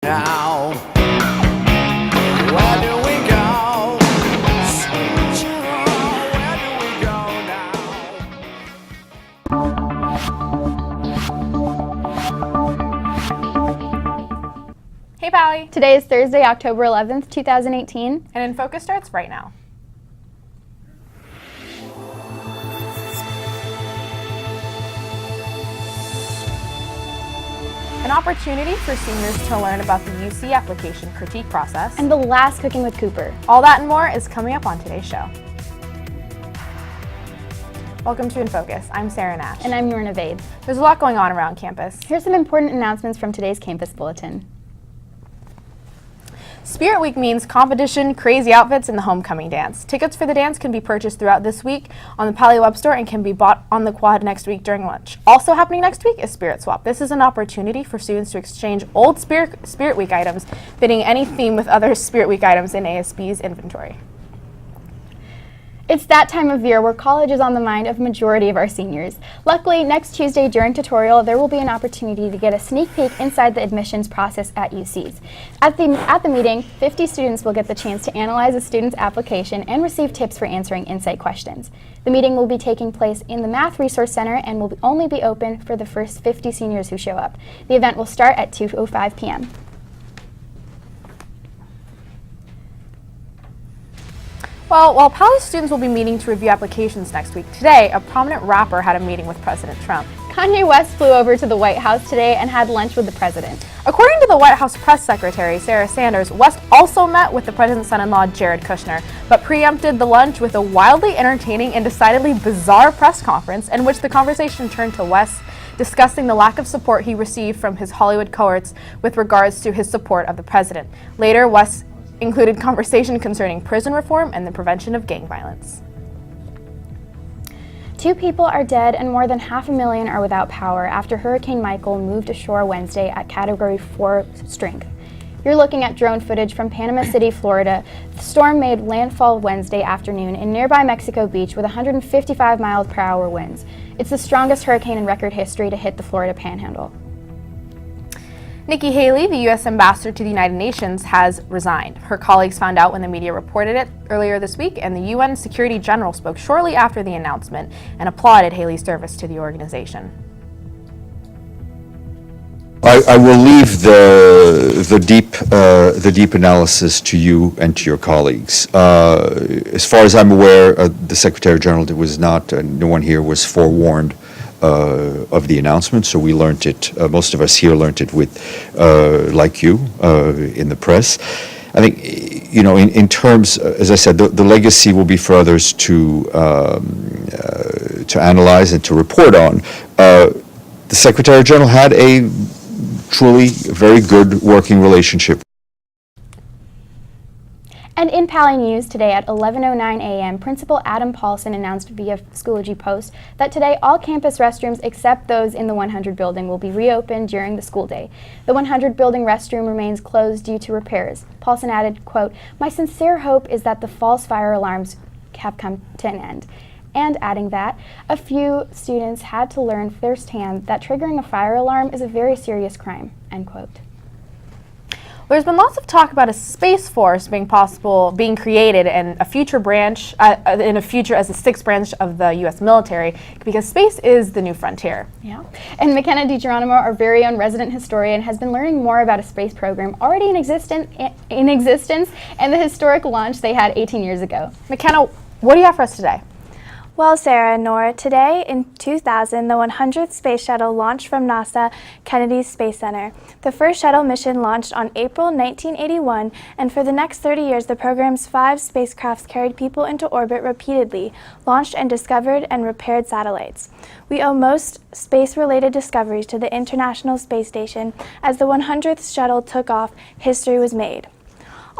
now? Where do we go? Where do we go Hey Palli! Today is Thursday, October 11th, 2018. And InFocus starts right now. An opportunity for seniors to learn about the UC application critique process. And the last Cooking with Cooper. All that and more is coming up on today's show. Welcome to InFocus. I'm Sarah Nash. And I'm Yorna Vade. There's a lot going on around campus. Here's some important announcements from today's campus bulletin. Spirit Week means competition, crazy outfits, and the homecoming dance. Tickets for the dance can be purchased throughout this week on the Palli web store and can be bought on the quad next week during lunch. Also happening next week is Spirit Swap. This is an opportunity for students to exchange old Spirit Week items fitting any theme with other Spirit Week items in ASB's inventory. It's that time of year where college is on the mind of majority of our seniors. Luckily, next Tuesday during tutorial, there will be an opportunity to get a sneak peek inside the admissions process at UC's. At the meeting, 50 students will get the chance to analyze a student's application and receive tips for answering insight questions. The meeting will be taking place in the Math Resource Center and will only be open for the first 50 seniors who show up. The event will start at 2:05 p.m. Well, while Palli students will be meeting to review applications next week, today a prominent rapper had a meeting with President Trump. Kanye West flew over to the White House today and had lunch with the president. According to the White House press secretary, Sarah Sanders, West also met with the president's son-in-law, Jared Kushner, but preempted the lunch with a wildly entertaining and decidedly bizarre press conference in which the conversation turned to West discussing the lack of support he received from his Hollywood cohorts with regards to his support of the president. Later, West included conversation concerning prison reform and the prevention of gang violence. 2 people are dead and more than 500,000 are without power after Hurricane Michael moved ashore Wednesday at Category 4 strength. You're looking at drone footage from Panama City, Florida. The storm made landfall Wednesday afternoon in nearby Mexico Beach with 155 miles per hour winds. It's the strongest hurricane in record history to hit the Florida Panhandle. Nikki Haley, the U.S. ambassador to the United Nations, has resigned. Her colleagues found out when the media reported it earlier this week, and the UN Security General spoke shortly after the announcement and applauded Haley's service to the organization. I will leave the deep analysis to you and to your colleagues. As far as I'm aware, the Secretary General was not. No one here was forewarned of the announcement, so we learned it. Most of us here learned it with, like you, in the press. I think, in terms, as I said, the legacy will be for others to analyze and to report on. The Secretary General had a truly very good working relationship. And in Palli News today at 11:09 a.m., Principal Adam Paulson announced via Schoology Post that today all campus restrooms except those in the 100 building will be reopened during the school day. The 100 building restroom remains closed due to repairs. Paulson added, quote, "My sincere hope is that the false fire alarms have come to an end." And adding that, a few students had to learn firsthand that triggering a fire alarm is a very serious crime, end quote. There's been lots of talk about a space force being created and a future branch, in a future as the 6th branch of the U.S. military, because space is the new frontier. Yeah, and McKenna DiGeronimo, our very own resident historian, has been learning more about a space program already in existence and the historic launch they had 18 years ago. McKenna, what do you have for us today? Well, Sarah and Nora, today in 2000, the 100th space shuttle launched from NASA Kennedy's Space Center. The first shuttle mission launched on April 1981, and for the next 30 years, the program's 5 spacecrafts carried people into orbit repeatedly, launched and discovered and repaired satellites. We owe most space-related discoveries to the International Space Station. As the 100th shuttle took off, history was made.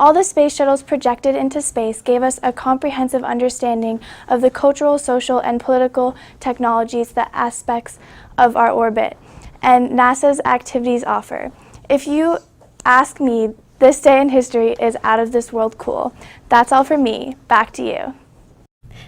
All the space shuttles projected into space gave us a comprehensive understanding of the cultural, social, and political technologies that aspects of our orbit and NASA's activities offer. If you ask me, this day in history is out of this world cool. That's all from me. Back to you.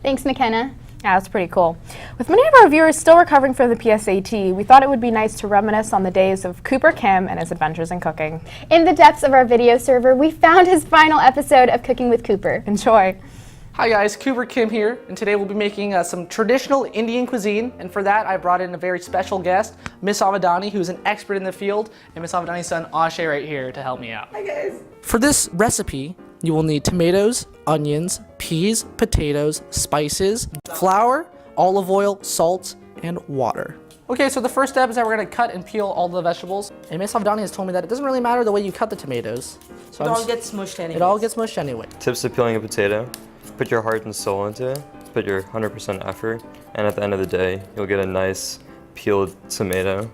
Thanks, McKenna. Yeah, that's pretty cool. With many of our viewers still recovering from the PSAT, we thought it would be nice to reminisce on the days of Cooper Kim and his adventures in cooking. In the depths of our video server, we found his final episode of Cooking with Cooper. Enjoy. Hi guys, Cooper Kim here, and today we'll be making some traditional Indian cuisine, and for that I brought in a very special guest, Miss Avadani, who's an expert in the field, and Miss Avadani's son Ashay right here to help me out. Hi guys! For this recipe, you will need tomatoes, onions, peas, potatoes, spices, flour, olive oil, salt, and water. Okay, so the first step is that we're gonna cut and peel all the vegetables, and Miss Avadani has told me that it doesn't really matter the way you cut the tomatoes. So It all gets smushed anyway. It all gets mushed anyway. Tips to peeling a potato. Put your heart and soul into it, put your 100% effort, and at the end of the day, you'll get a nice peeled tomato,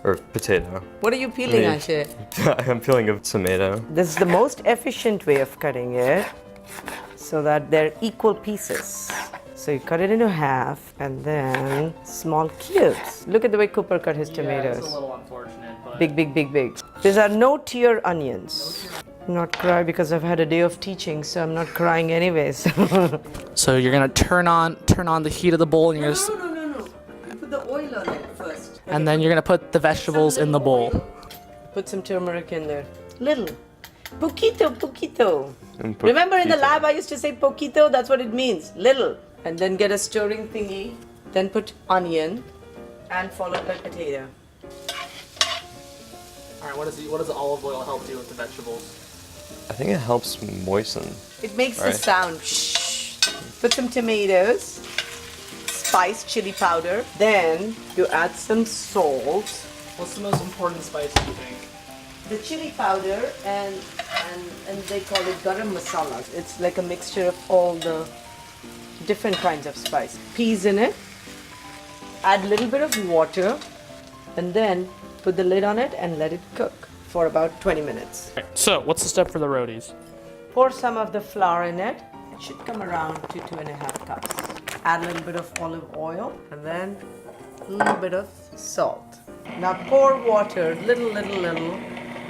or potato. What are you peeling, I mean- Ashay? I'm peeling a tomato. This is the most efficient way of cutting it so that they're equal pieces. So you cut it into half and then small cubes. Look at the way Cooper cut his tomatoes. It's a little unfortunate, but... Big, big, big, big. These are no-tear onions. Not cry because I've had a day of teaching, so I'm not crying anyways. So you're gonna turn on the heat of the bowl, and you're gonna, No. You put the oil on it first. and then you're gonna put the vegetables in the bowl. Put some turmeric in there. Little. Poquito. And put Remember in the pizza. lab I used to say poquito? That's what it means. Little. And then get a stirring thingy. Then put onion. And followed by potato. All right, what does the olive oil help do with the vegetables? I think it helps moisten. It makes Right. the sound. Shh. Put some tomatoes. Spice, chili powder. Then you add some salt. What's the most important spice you think? The chili powder and they call it garam masala. It's like a mixture of all the different kinds of spice. Peas in it. Add a little bit of water and then put the lid on it and let it cook for about 20 minutes. So, what's the step for the rotis? Pour some of the flour in it. It should come around to 2.5 cups. Add a little bit of olive oil and then a little bit of salt. Now pour water, little,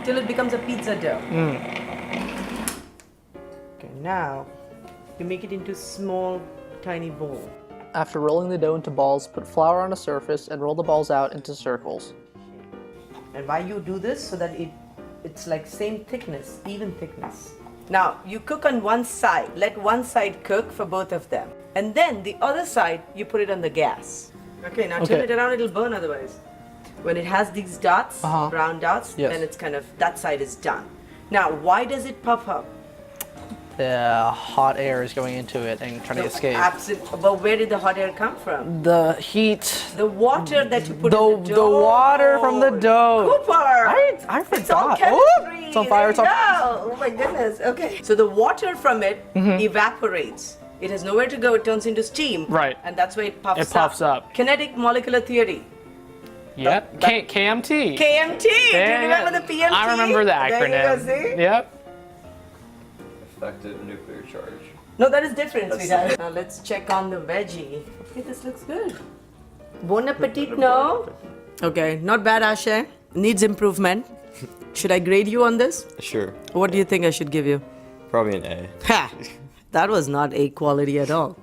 till it becomes a pizza dough. Okay, now you make it into small, tiny bowl. After rolling the dough into balls, put flour on a surface and roll the balls out into circles. And why you do this? So that it's like same thickness, even thickness. Now you cook on one side. Let one side cook for both of them. And then the other side, you put it on the gas. Okay, now turn Okay. it around, it'll burn otherwise. When it has these dots, brown dots, Yes. then it's kind of, that side is done. Now, why does it puff up? The hot air is going into it and trying to escape. But where did the hot air come from? The heat. The water that you put in the The dough. water from the dough. Cooper! I It's all forgot. chemistry. It's on fire. It's on Oh my goodness. Okay. So the water from it evaporates. It has nowhere to go. It turns into steam. Right. And that's why it puffs up. It puffs up. Kinetic molecular theory. Yep. KMT. KMT. Do you remember the PMT? I remember the acronym. There you go, see? Yep. Effective nuclear charge. No, that is different, sweetheart. Now let's check on the veggie. Okay, this looks good. Bon appetit, no? Okay, not bad, Ashay. Needs improvement. Should I grade you on this? Sure. What do you think I should give you? Probably an A. Ha! That was not A quality at all.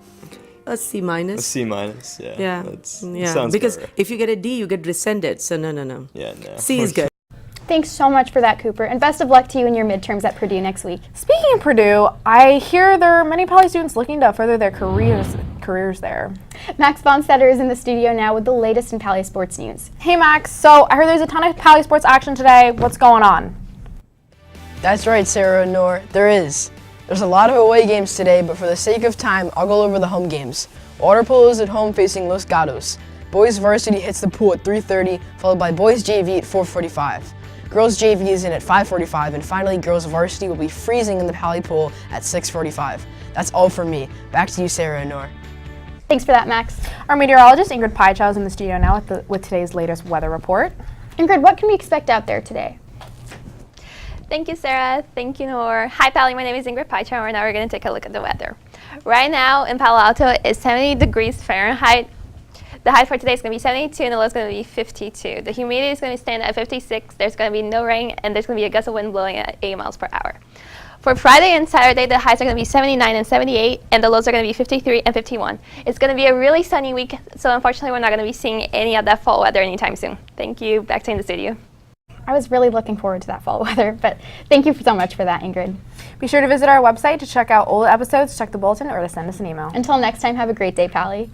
A C A minus. C minus, yeah. Yeah. That sounds Because about right. if you get a D, you get rescinded. So no. Yeah, no. C is good. Thanks so much for that, Cooper, and best of luck to you in your midterms at Purdue next week. Speaking of Purdue, I hear there are many Palli students looking to further their careers there. Max Bonstetter is in the studio now with the latest in Palli sports news. Hey Max, so I heard there's a ton of Palli sports action today. What's going on? That's right, Sarah and Noor, there is. There's a lot of away games today, but for the sake of time, I'll go over the home games. Water polo is at home facing Los Gatos. Boys varsity hits the pool at 3:30, followed by boys JV at 4:45. Girls JV is in at 5:45, and finally girls varsity will be freezing in the Palli pool at 6:45. That's all from me. Back to you, Sarah and Noor. Thanks for that, Max. Our meteorologist Ingrid Paichow is in the studio now with today's latest weather report. Ingrid, what can we expect out there today? Thank you, Sarah. Thank you, Noor. Hi, Palli. My name is Ingrid Paichow, and now we're going to take a look at the weather. Right now in Palo Alto, it's 70 degrees Fahrenheit. The high for today is going to be 72, and the low is going to be 52. The humidity is going to stand at 56. There's going to be no rain, and there's going to be a gust of wind blowing at 80 miles per hour. For Friday and Saturday, the highs are going to be 79 and 78, and the lows are going to be 53 and 51. It's going to be a really sunny week, so unfortunately we're not going to be seeing any of that fall weather anytime soon. Thank you. Back to you in the studio. I was really looking forward to that fall weather, but thank you so much for that, Ingrid. Be sure to visit our website to check out old episodes, check the bulletin, or to send us an email. Until next time, have a great day, Palli.